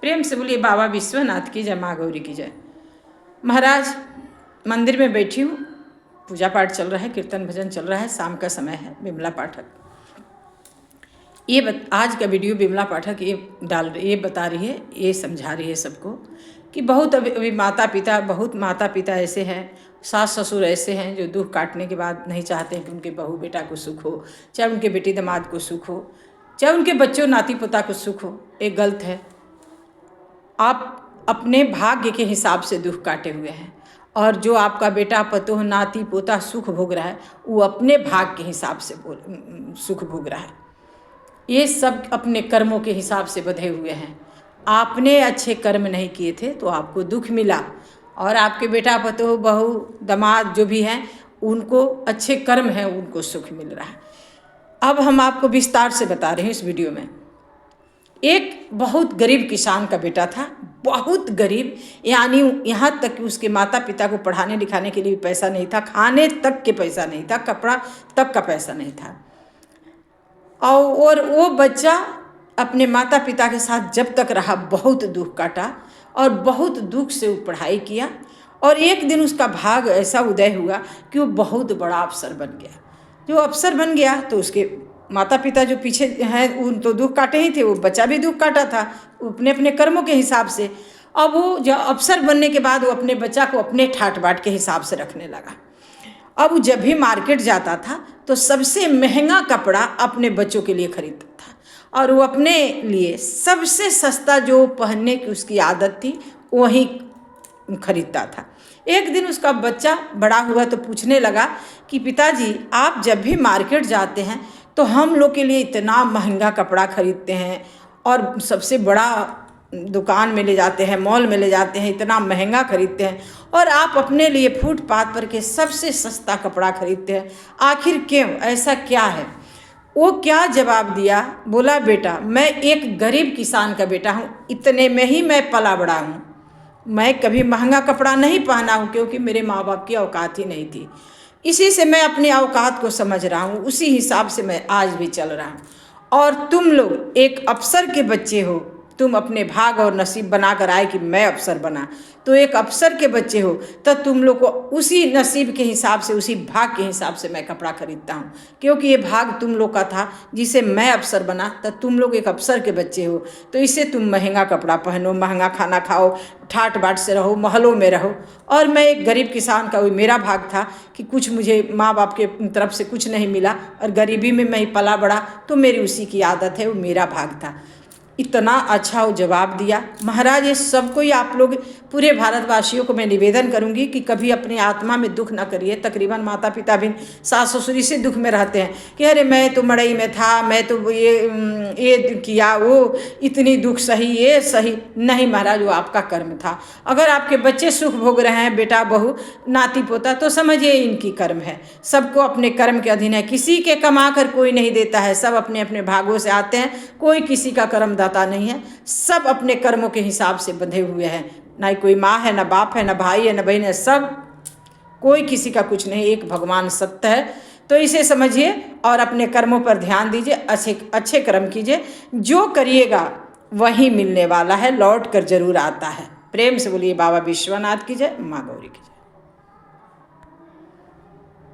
प्रेम से बोलिए बाबा विश्वनाथ की जय, माँ गौरी की जय। महाराज मंदिर में बैठी हूँ, पूजा पाठ चल रहा है, कीर्तन भजन चल रहा है, शाम का समय है। विमला पाठक आज का वीडियो विमला पाठक ये बता रही है, ये समझा रही है सबको कि बहुत अभी बहुत माता पिता ऐसे हैं, सास ससुर ऐसे हैं जो दुख काटने के बाद नहीं चाहते हैं कि उनके बहू बेटा को सुख हो, चाहे उनके बेटी दामाद को सुख हो, चाहे उनके बच्चों नाती पोता को सुख हो। ये गलत है। आप अपने भाग्य के हिसाब से दुख काटे हुए हैं, और जो आपका बेटा पतोह नाती पोता सुख भोग रहा है वो अपने भाग्य के हिसाब से सुख भोग रहा है। ये सब अपने कर्मों के हिसाब से बंधे हुए हैं। आपने अच्छे कर्म नहीं किए थे तो आपको दुख मिला, और आपके बेटा पतोह बहू दामाद जो भी हैं उनको अच्छे कर्म हैं, उनको सुख मिल रहा है। अब हम आपको विस्तार से बता रहे हैं इस वीडियो में। एक बहुत गरीब किसान का बेटा था, बहुत गरीब, यानी यहाँ तक कि उसके माता पिता को पढ़ाने लिखाने के लिए पैसा नहीं था, खाने तक के पैसा नहीं था, कपड़ा तक का पैसा नहीं था। और वो बच्चा अपने माता पिता के साथ जब तक रहा बहुत दुख काटा, और बहुत दुख से वो पढ़ाई किया, और एक दिन उसका भाग ऐसा उदय हुआ कि वो बहुत बड़ा अफसर बन गया। जो अफसर बन गया तो उसके माता पिता जो पीछे हैं उन तो दुख काटे ही थे, वो बच्चा भी दुख काटा था अपने अपने कर्मों के हिसाब से। अब वो जब अफसर बनने के बाद वो अपने बच्चा को अपने ठाट बाट के हिसाब से रखने लगा। अब वो जब भी मार्केट जाता था तो सबसे महंगा कपड़ा अपने बच्चों के लिए खरीदता था, और वो अपने लिए सबसे सस्ता जो पहनने की उसकी आदत थी वही खरीदता था। एक दिन उसका बच्चा बड़ा हुआ तो पूछने लगा कि पिताजी आप जब भी मार्केट जाते हैं तो हम लोग के लिए इतना महंगा कपड़ा खरीदते हैं, और सबसे बड़ा दुकान में ले जाते हैं, मॉल में ले जाते हैं, इतना महंगा खरीदते हैं, और आप अपने लिए फुटपाथ पर के सबसे सस्ता कपड़ा खरीदते हैं, आखिर क्यों, ऐसा क्या है? वो क्या जवाब दिया? बोला बेटा मैं एक गरीब किसान का बेटा हूँ, इतने में ही मैं पला बड़ा हूँ, मैं कभी महंगा कपड़ा नहीं पहना हूँ क्योंकि मेरे माँ बाप की औकात ही नहीं थी। इसी से मैं अपनी औकात को समझ रहा हूँ, उसी हिसाब से मैं आज भी चल रहा हूँ। और तुम लोग एक अफसर के बच्चे हो, तुम अपने भाग और नसीब बनाकर आए कि मैं अफसर बना, तो एक अफसर के बच्चे हो तो तुम लोग को उसी नसीब के हिसाब से, उसी भाग के हिसाब से मैं कपड़ा खरीदता हूँ, क्योंकि ये भाग तुम लोग का था जिसे मैं अफसर बना, तो तुम लोग एक अफसर के बच्चे हो, तो इससे तुम महंगा कपड़ा पहनो, महंगा खाना खाओ, ठाट बाट से रहो, महलों में रहो। और मैं एक गरीब किसान का, वो मेरा भाग था कि कुछ मुझे माँ बाप के तरफ से कुछ नहीं मिला, और गरीबी में मैं पला बड़ा, तो मेरी उसी की आदत है, वो मेरा भाग था। इतना अच्छा वो जवाब दिया। महाराज ये सबको ही आप लोग पूरे भारतवासियों को मैं निवेदन करूंगी कि कभी अपनी आत्मा में दुख ना करिए। तकरीबन माता पिता भी सास ससुर से दुख में रहते हैं कि अरे मैं तो मड़ई में था, मैं तो ये किया, वो इतनी दुख सही, ये सही नहीं। महाराज वो आपका कर्म था। अगर आपके बच्चे सुख भोग रहे हैं, बेटा बहू नाती पोता, तो समझिए इनकी कर्म है। सबको अपने कर्म के अधीन है, किसी के कमा कर कोई नहीं देता है, सब अपने अपने भागों से आते हैं, कोई किसी का कर्म दाता नहीं है, सब अपने कर्मों के हिसाब से बंधे हुए हैं। ना कोई माँ है, ना बाप है, ना भाई है, ना बहन है, सब कोई किसी का कुछ नहीं, एक भगवान सत्य है। तो इसे समझिए और अपने कर्मों पर ध्यान दीजिए, अच्छे कर्म कीजिए, जो करिएगा वही मिलने वाला है, लौट कर जरूर आता है। प्रेम से बोलिए बाबा विश्वनाथ की जय, माँ गौरी की जय।